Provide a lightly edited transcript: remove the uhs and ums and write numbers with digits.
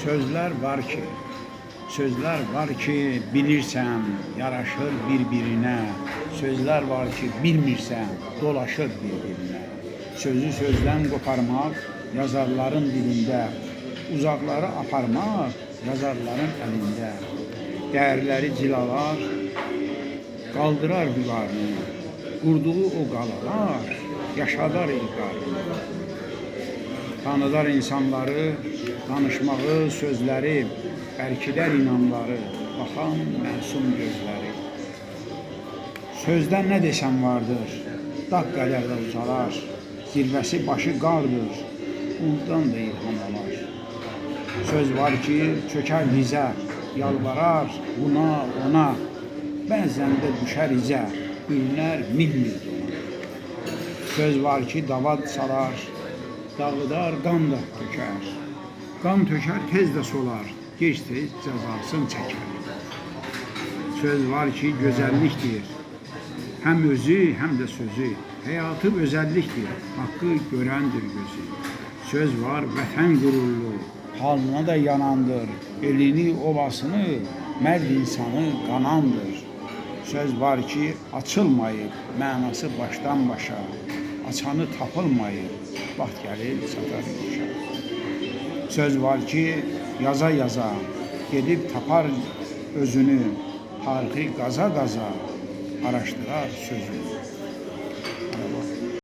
Sözler var ki bilirsən, yaraşır bir-birinə. Sözler var ki bilmirsən, dolaşır bir-birinə. Sözü sözdən qoparmaq yazarların dilində, uzaqları aparmaq yazarların əlində. Dəyərləri cilalar, qaldırar vüqarını, qurduğu o qalalar yaşadar ilqarını. Tanıdar insanları, danışmağı, sözləri, bərkidər inanları, baxan məsum gözləri. Sözdən nə desəm vardır, dağ qədər də uzalar, zirvəsi başı qardır, ondan da ilham alar. Söz var ki, çökər dizə, yalvarar buna, ona, bəzən də düşər izə, ünlər min-min dona. Söz var ki, davad salar, dağıdar, qan da tökər. Qan tökər, tez də solar, gec-tez cəzasını çəkər. Söz var ki, gözəllikdir, həm özü, həm də sözü. Həyatı özəllikdir, haqqı görəndir gözü. Söz var, vətən qürurlu, halına da yanandır. Elini, obasını, mərd insanı qanandır. Söz var ki, açılmayıb, mənası başdan başa. Açanı tapılmayıb, vaxt gəlir, çatar yoşa. Söz var ki, yaza yaza, gedib tapar özünü, tarixi qaza qaza, araşdırar sözünü.